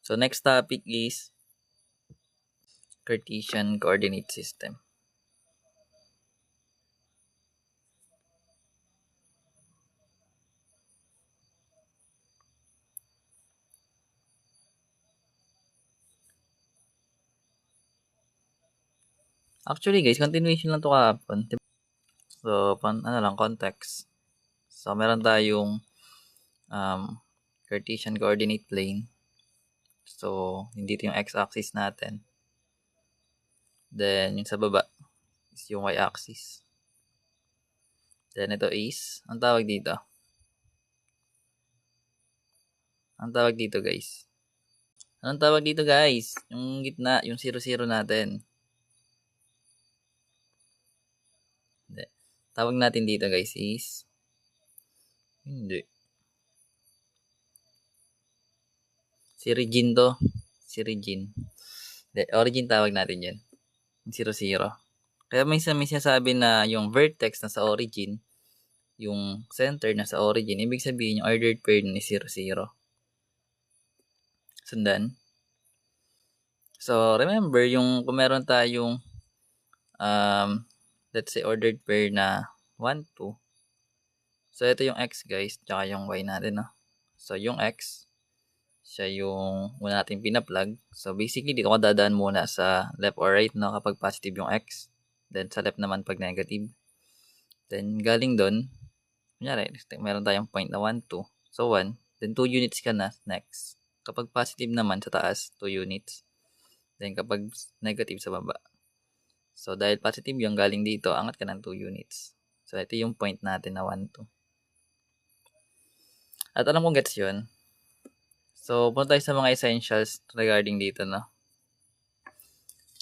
So next topic is Cartesian coordinate system. Actually guys, continuation lang to kahapon. So, context. So, meron tayong Cartesian coordinate plane. So, hindi ito yung x-axis natin. Then, yung sa baba is yung y-axis. Then, ito is, ang tawag dito? Ang tawag dito guys? Anong tawag dito guys? Yung gitna, yung 0, 0 natin. Hindi. Tawag natin dito guys is, hindi. Si Regine to. Si Regine. Hindi, origin tawag natin yan. 0, 0. Kaya may sinasabi na yung vertex na sa origin, yung center na sa origin, ibig sabihin yung ordered pair ni 0, 0. Sundan? So, remember, yung kung meron tayong, let's say, ordered pair na 1, 2. So, ito yung x, guys, tsaka yung y natin, no? So, yung x, siya yung una natin pinaplug. So, basically, dito ka dadaan muna sa left or right, no? Kapag positive yung x. Then, sa left naman pag negative. Then, galing doon, kunyari, meron tayong point na 1, 2. So, 1. Then, 2 units ka na next. Kapag positive naman sa taas, 2 units. Then, kapag negative sa baba. So, dahil positive yung galing dito, angat ka ng 2 units. So, ito yung point natin na 1, 2. At alam kong gets yun. So, punta tayo sa mga essentials regarding dito, no?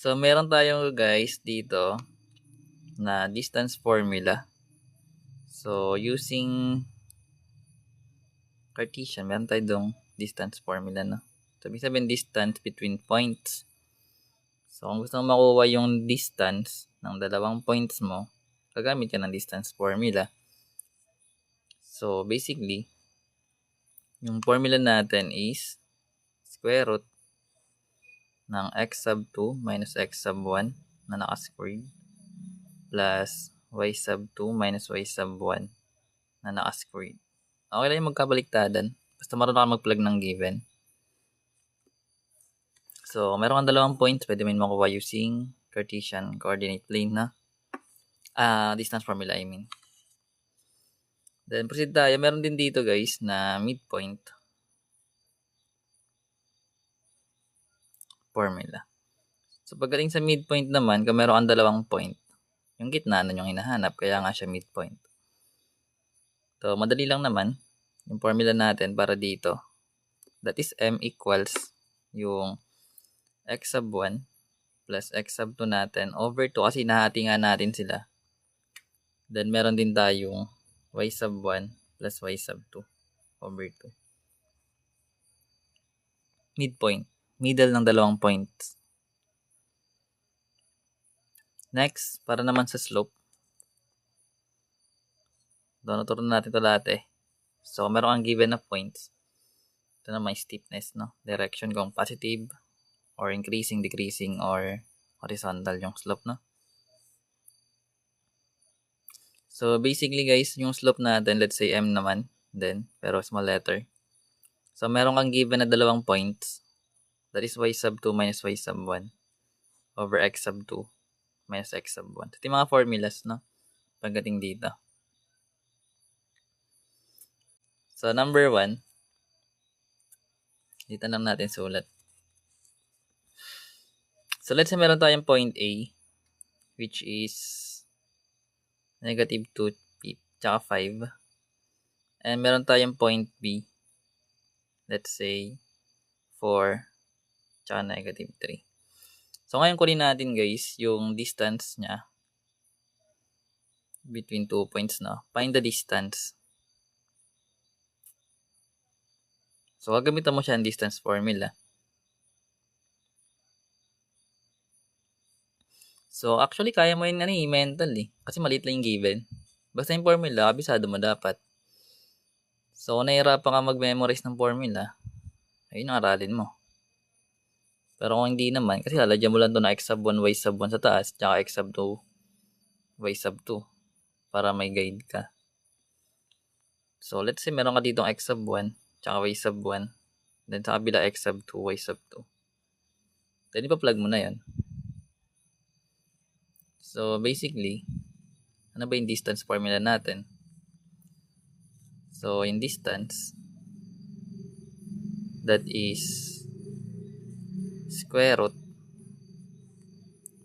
So, meron tayong guys dito na distance formula. So, using Cartesian, meron tayo dong distance formula, no? So, ibig sabihin distance between points. So, kung gusto mo makuha yung distance ng dalawang points mo, gagamit ka ng distance formula. So, basically, yung formula natin is square root ng x sub 2 minus x sub 1 na naka-squared plus y sub 2 minus y sub 1 na naka-squared. Okay lang yung magkabaliktadan. Basta marunong ka mag-plug ng given. So, meron kang dalawang points. Pwede mo makuha using Cartesian coordinate plane na distance formula, I mean. Then, proceed tayo. Meron din dito, guys, na midpoint formula. So, pagdating sa midpoint naman, kung meron kang dalawang point, yung gitna na yung hinahanap, kaya nga siya midpoint. So, madali lang naman yung formula natin para dito. That is m equals yung x sub 1 plus x sub 2 natin over 2 kasi nahati nga natin sila. Then, meron din tayong y sub 1 plus y sub 2 over 2. Midpoint. Middle ng dalawang points. Next, para naman sa slope. Doon naturo natin ito lahat eh. So, meron kang given na points. Ito na may steepness, no? Direction kung positive or increasing, decreasing, or horizontal yung slope, no? So, basically guys, yung slope natin, let's say m naman, then, pero small letter. So, meron kang given na dalawang points. That is y sub 2 minus y sub 1 over x sub 2 minus x sub 1. Ito yung mga formulas, no? Pagdating dito. So, number 1, dito lang natin sulat. So, let's say meron tayong point A, which is negative 2 tsaka 5. And meron tayong point B, let's say 4 tsaka negative 3. So, ngayon kunin natin guys yung distance niya between 2 points, no? Find the distance. So, gagamitan mo siya ng distance formula. So, actually, kaya mo yun mental eh. Kasi maliit lang yung given. Basta yung formula, kabisado mo dapat. So, kung nahihirapan ka mag-memorize ng formula, ayun ang aralin mo. Pero kung hindi naman, kasi lalagyan mo lang to na x sub 1, y sub 1 sa taas, tsaka x sub 2, y sub 2 para may guide ka. So, let's say meron ka ditong x sub 1, tsaka y sub 1, then sa kabila x sub 2, y sub 2. Then, ipa-plug mo na yan. So, basically, ano ba yung distance formula natin? So, yung distance, that is square root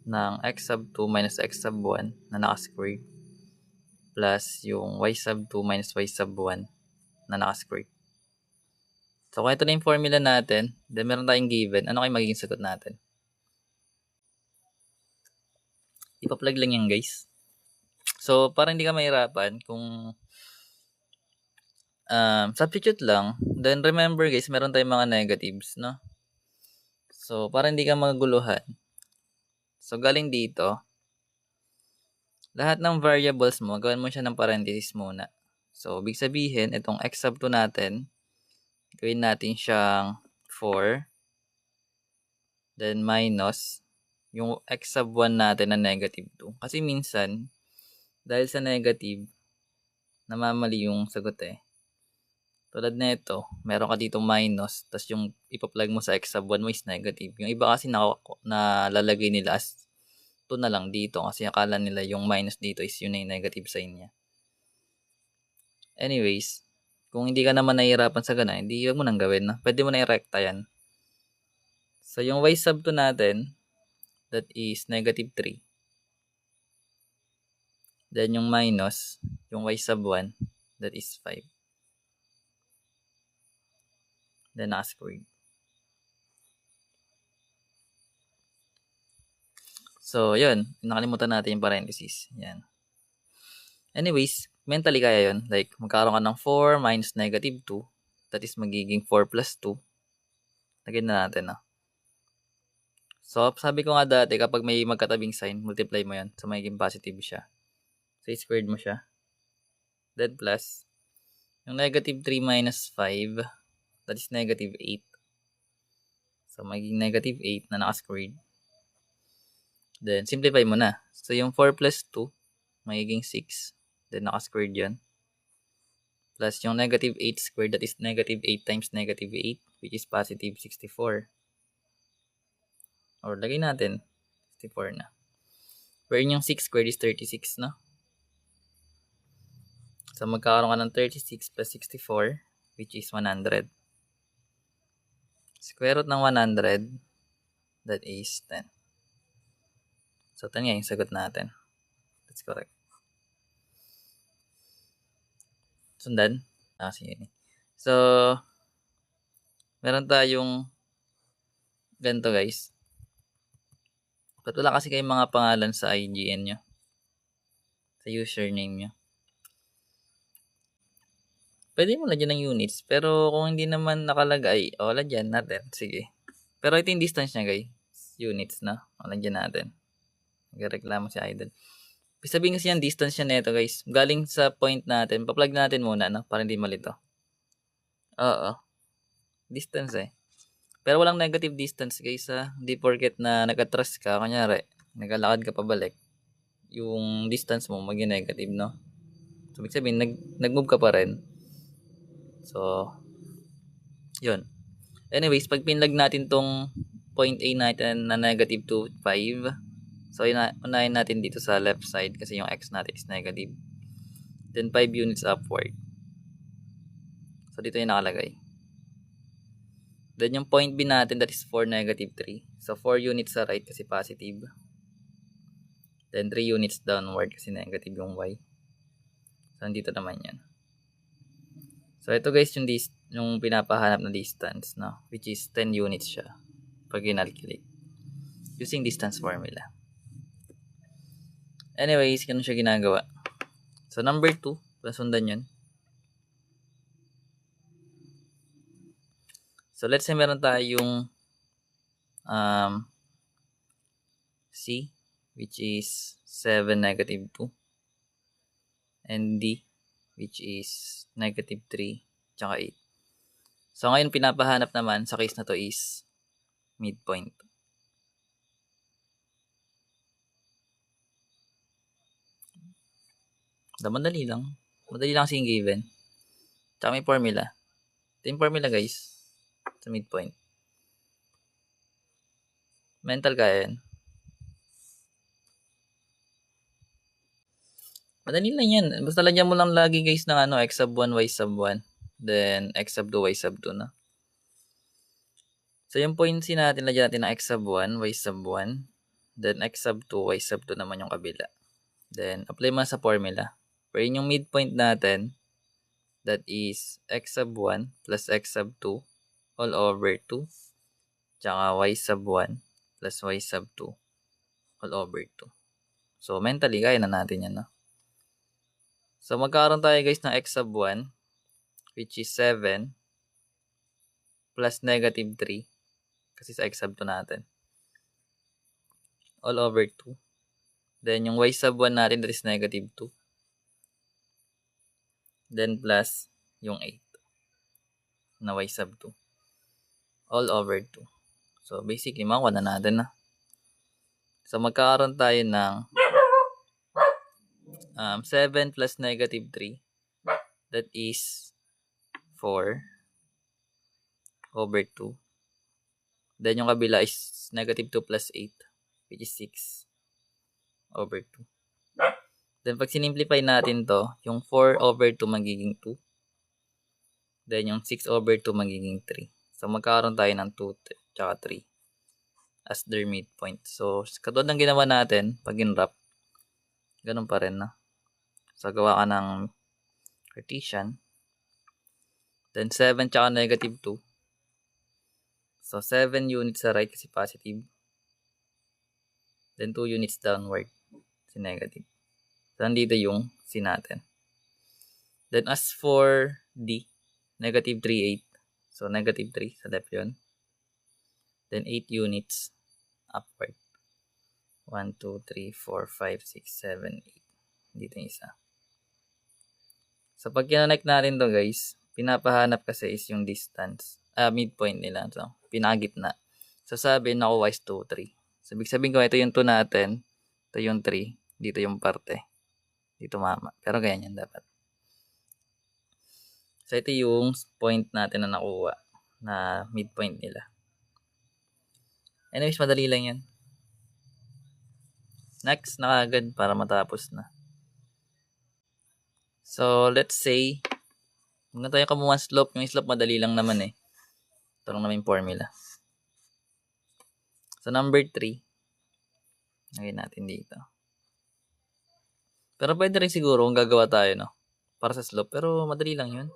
ng x sub 2 minus x sub 1 na naka-square plus yung y sub 2 minus y sub 1 na naka-square. So, kung ito na yung formula natin, then meron tayong given, ano kayo magiging sagot natin? Ipa-plug lang yan, guys. So, para hindi ka mahirapan, kung substitute lang, then remember guys, meron tayong mga negatives, no? So, para hindi ka maguluhan, so galing dito, lahat ng variables mo, gawin mo siya ng parenthesis muna. So, ibig sabihin, itong x sub 2 natin, gawin natin siyang 4, then minus, yung x sub 1 natin na negative 2. Kasi minsan, dahil sa negative, namamali yung sagot eh. Tulad nito, meron ka dito minus, tapos yung ipa-plug mo sa x sub 1 mo is negative. Yung iba kasi nalalagay nila as 2 na lang dito kasi akala nila yung minus dito is yun na yung negative sign niya. Anyways, kung hindi ka naman nahihirapan sa gana, hindi huwag mo nang gawin. No? Pwede mo na i-recta yan. So, yung y sub 2 natin, that is negative 3. Then, yung minus, yung y sub 1, that is 5. Then, naka-squared. So, yun. Nakalimutan natin yung parenthesis. Yan. Anyways, mentally kaya yun. Like, magkaroon ka ng 4 minus negative 2. That is magiging 4 plus 2. Lagyan na natin, no? So, sabi ko nga dati, kapag may magkatabing sign, multiply mo yan. So, magiging positive siya. So, i-squared mo siya. Then, plus, yung negative 3 minus 5, that is negative 8. So, magiging negative 8 na naka-squared. Then, simplify mo na. So, yung 4 plus 2, magiging 6. Then, naka-squared yun. Plus, yung negative 8 squared, that is negative 8 times negative 8, which is positive 64. Or, lagay natin, 64 na. Wherein yung 6 squared is 36, no? So, magkakaroon ka ng 36 plus 64, which is 100. Square root ng 100, that is 10. So, 10 nga yung sagot natin. That's correct. Sundan? Sige. So, meron tayong ganito guys. Ba't wala kasi kayong mga pangalan sa IGN nyo? Sa username nyo? Pwede mo lagyan ng units, pero kung hindi naman nakalagay, lagyan natin. Sige. Pero ito yung distance niya guys. Units na. Lagyan natin. Nagreklamo si Idol. Sabihin kasi yung distance niya nito guys. Galing sa point natin. Pa-plug natin muna, no? Para hindi malito. Oo. Distance eh. Pero walang negative distance guys ha. Hindi porket na nag-atras ka. Kunyari, naglalakad ka pabalik. Yung distance mo maging negative, no? So, ibig sabihin, nag-move ka pa rin. So, yun. Anyways, pag pinlag natin tong point A natin na negative 2, 5. So, unahin natin dito sa left side kasi yung x natin is negative. Then, 5 units upward. So, dito yung nakalagay. Then, yung point B natin, that is 4, negative 3. So, 4 units sa right kasi positive. Then, 3 units downward kasi negative yung y. So, dito naman yan. So, ito guys yung pinapahanap na distance, no? Which is 10 units siya pag ginalculate. Using distance formula. Anyways, ganun siya ginagawa. So, number 2, sundan yun. So, let's say meron tayong C, which is 7, negative 2. And D, which is negative 3, tsaka 8. So, ngayon pinapahanap naman sa case na to is midpoint. Madali lang. Madali lang kasing given. Tsaka may formula. Ito yung formula guys. Sa midpoint. Mental kaya yan. Madali lang yan. Basta lagyan mo lang lagi guys ng x sub 1, y sub 1. Then x sub 2, y sub 2 na. So yung points natin, lagyan natin ng x sub 1, y sub 1. Then x sub 2, y sub 2 naman yung kabila. Then apply mo sa formula. Pero yun yung midpoint natin. That is x sub 1 plus x sub 2 all over 2. Tsaka y sub 1 plus y sub 2 all over 2. So mentally, kaya na natin yan. No? So magkakaroon tayo guys ng x sub 1 which is 7 plus negative 3 kasi sa x sub 2 natin. All over 2. Then yung y sub 1 natin that is negative 2. Then plus yung 8 na y sub 2. All over 2. So basically makuha na natin na. So magkakaroon tayo ng 7 plus negative 3. That is 4 over 2. Then yung kabila is negative 2 plus 8, which is 6 over 2. Then pag sinimplify natin to, yung 4 over 2 magiging 2. Then yung 6 over 2 magiging 3. So magkakaroon tayo ng 2 tsaka 3 as their midpoint. So katulad ng ginawa natin pag in-wrap, ganun pa rin. No? So gawa ka ng Cartesian. Then 7 tsaka negative 2. So 7 units sa right kasi positive. Then 2 units downward kasi negative. So nandito yung C natin. Then as for D, negative 3, 8. So negative 3 sa left yun. Then 8 units upward. 1, 2, 3, 4, 5, 6, 7, 8. Dito yung isa. So pag kinonect natin to guys, pinapahanap kasi is yung distance. Midpoint nila. So pinagitna. So sabi nakuha is 2, 3. So ibig sabihin ko ito yung 2 natin. Ito yung 3. Dito yung parte. Dito mama. Pero ganyan dapat. So ito yung point natin na nakuha. Na midpoint nila. Anyways, madali lang yan. Next na agad para matapos na. So let's say, huwag na tayo kamuha slope. Yung slope madali lang naman eh. Ito lang naman yung formula. So number 3. Lagyan natin dito. Pero pwede rin siguro kung gagawa tayo, no? Para sa slope. Pero madali lang yun.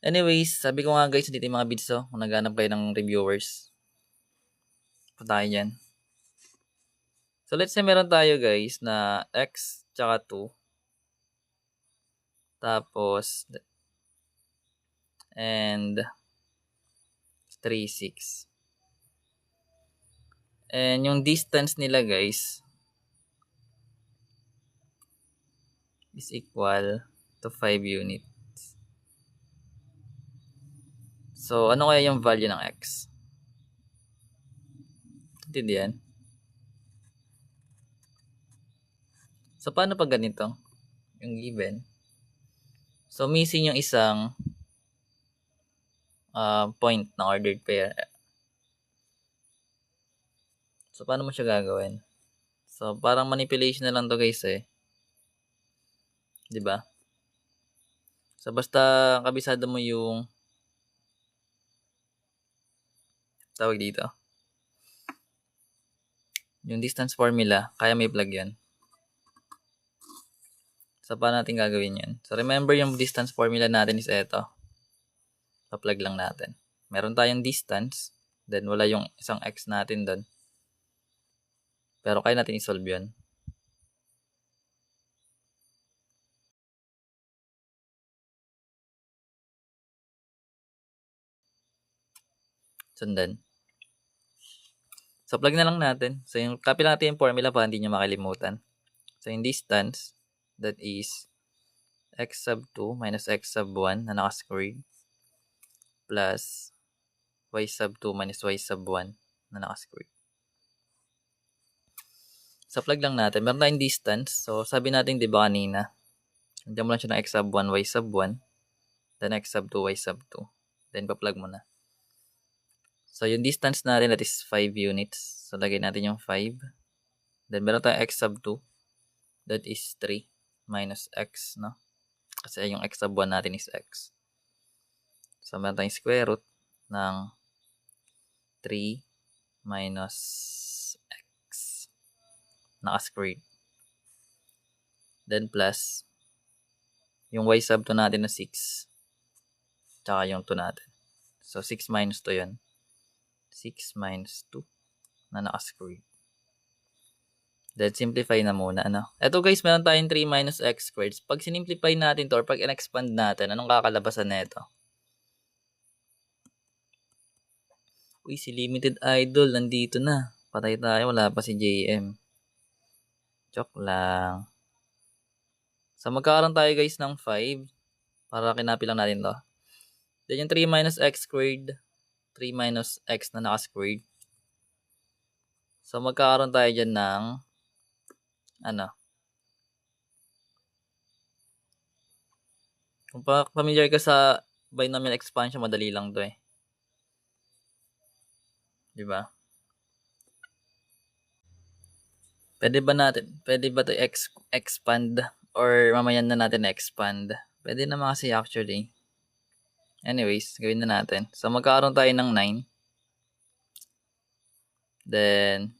Anyways, sabi ko nga guys, dito yung mga bids, oh. Kung naghanap kayo ng reviewers. Punta tayo dyan. So let's say meron tayo guys na x tsaka 2. Tapos, and 3, 6. And yung distance nila guys is equal to 5 units. So, ano kaya yung value ng x? Intindihan? So, paano pag ganito? Yung given. So, missing yung isang point ng ordered pair. So, paano mo siya gagawin? So, parang manipulation na lang to guys eh. Diba? So, basta kabisado mo yung tawag dito. Yung distance formula, kaya may plug yan. So, paano natin gagawin yan? So, remember yung distance formula natin is ito. Pa-plug lang natin. Meron tayong distance. Then, wala yung isang x natin doon. Pero kaya natin i-solve yun. Sundan. So, plug na lang natin. So, yung copy lang natin yung formula para hindi nyo makalimutan. So, yung distance, that is x sub 2 minus x sub 1 na naka-squared plus y sub 2 minus y sub 1 na naka-squared. Sa plug lang natin, meron tayong distance. So, sabi natin, di ba kanina, nandiyan mo lang siya ng x sub 1, y sub 1, then x sub 2, y sub 2. Then, pa-plug mo na. So, yung distance natin, that is 5 units. So, lagay natin yung 5. Then, meron tayong x sub 2. That is 3 minus x, no? Kasi yung x sub 1 natin is x. So, meron tayong square root ng 3 minus x. Naka-squared. Then, plus yung y sub 2 natin na 6. Tsaka yung 2 natin. So, 6 minus 2 yun. 6 minus 2 na naka-squared. Then, simplify na muna, ano? Ito guys, meron tayong 3 minus x squared. Pag sinimplify natin to or pag in-expand natin, anong kakalabasan nito? Uy, si Limited Idol, nandito na. Patay tayo, wala pa si JM. Joke lang. So, magkakaroon tayo guys ng 5. Para kinapi lang natin to. Then, yung 3 minus x squared. 3 minus x na naka-squared. So, magkakaroon tayo dyan ng kung familiar ka sa binomial expansion, madali lang to eh. Diba? Pwede ba to expand or mamayan na natin expand? Pwede naman kasi actually. Anyways, gawin na natin. So, magkakaroon tayo ng 9. Then,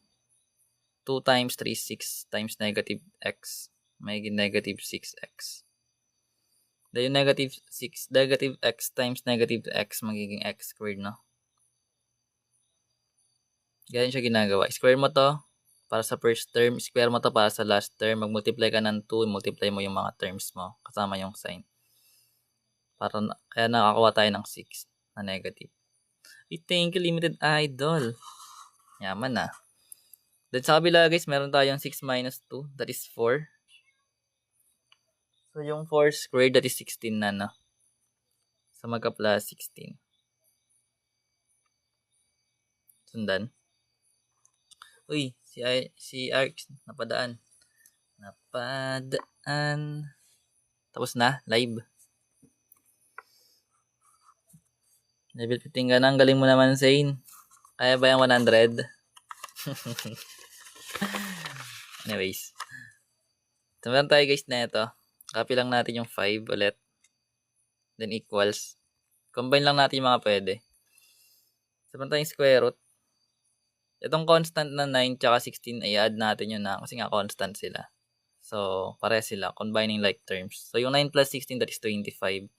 2 times 3, 6 times negative x. Magiging negative 6x. Then, yung negative x times negative x, magiging x squared, no? Ganyan siya ginagawa. Square mo to para sa first term. Square mo to para sa last term. Mag-multiply ka ng 2. Multiply mo yung mga terms mo. Kasama yung sign. Kaya nakakuha tayo ng 6 na negative. Thank you, Limited Idol. Yaman na. Then sa kabila guys, meron tayong 6 minus 2. That is 4. So yung 4 squared, that is 16 na, no? So magka-plus 16. Sundan. Uy, si Arx napadaan. Tapos na, live. Level 15 ka na, ang galing mo naman, Zane. Kaya ba yung 100? Anyways. So, meron tayo guys na ito. Copy lang natin yung 5 ulit. Then equals. Combine lang natin yung mga pwede. So, meron tayong square root. Itong constant na 9 tsaka 16 ay add natin yun na kasi nga constant sila. So, pare sila. Combining like terms. So, yung 9 plus 16, that is 25.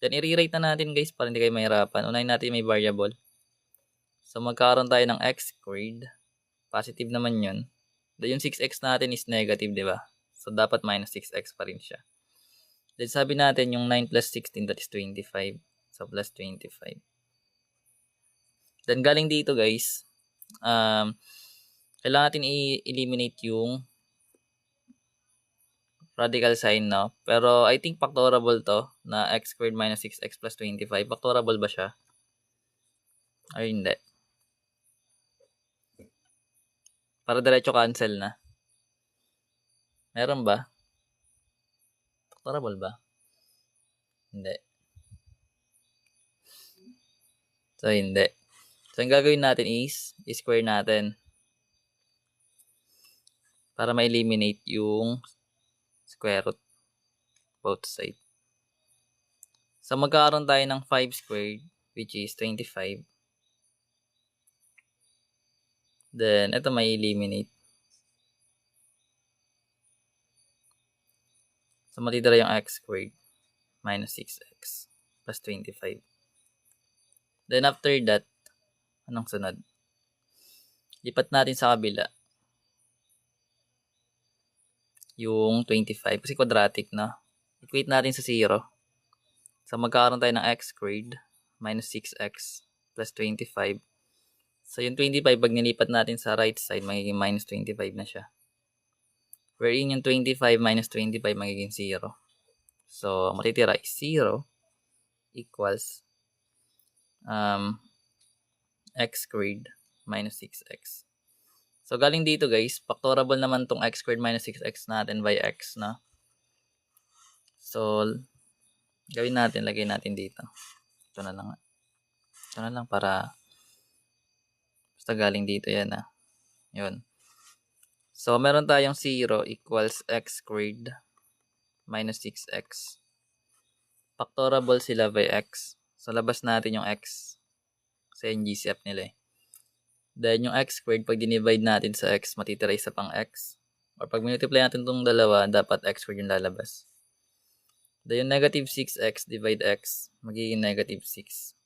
Then, i-rewrite na natin guys para hindi kayo mahirapan. Unahin natin may variable. So, magkakaroon tayo ng x squared. Positive naman yun. Then, yung 6x natin is negative, di ba? So, dapat minus 6x pa rin siya. Then, sabi natin yung 9 plus 16, that is 25. So, plus 25. Then, galing dito guys, kailangan natin i-eliminate yung radical sign, no? Pero, I think factorable to, na x squared minus 6x plus 25. Factorable ba siya? Or hindi? Para diretso cancel na. Meron ba? Factorable ba? Hindi. So, hindi. So, ang gagawin natin is, i-square natin. Para ma-eliminate yung square root. Both side. So, magkakaroon tayo ng 5 squared, which is 25. Then, ito may eliminate. So, matitira yung x squared minus 6x plus 25. Then, after that, anong sunod? Lipat natin sa kabila. Yung 25. Kasi quadratic, no? Equate natin sa 0. So, magkakaroon tayo ng x squared minus 6x plus 25. So, yung 25, pag nilipat natin sa right side, magiging minus 25 na siya. Wherein yung 25 minus 25 magiging 0. So, matitira is 0 equals x squared minus 6x. So, galing dito guys, factorable naman tong x squared minus 6x natin by x na. So, gawin natin, lagay natin dito. Ito na lang. Ito na lang para basta galing dito yan Yun. So, meron tayong 0 equals x squared minus 6x. Factorable sila by x. So, labas natin yung x. Kasi yung GCF nila Then, yung x squared, pag dinivide natin sa x, matitira isa pang x. Or pag multiply natin itong dalawa, dapat x squared yung lalabas. Then, yung negative 6x divide x, magiging negative 6.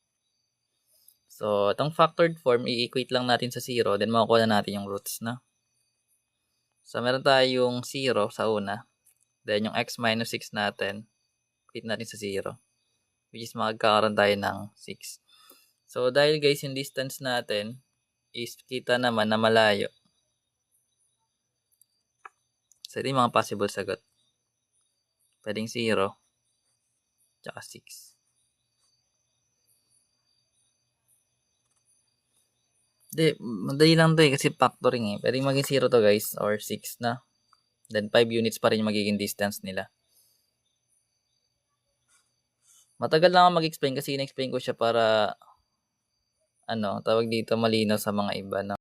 So, itong factored form, i-equate lang natin sa 0, then makukuha na natin yung roots na. So, meron tayong 0 sa una. Then, yung x minus 6 natin, equate natin sa 0. Which is magkakaroon tayo ng 6. So, dahil guys, yung distance natin is kita naman na malayo. So, ito yung mga possible sagot. Pwedeng 0, tsaka 6. Hindi, madali lang to kasi factoring Pwedeng maging 0 to guys, or 6 na. Then 5 units pa rin yung magiging distance nila. Matagal lang ako mag-explain kasi in-explain ko siya para tawag dito malinaw sa mga iba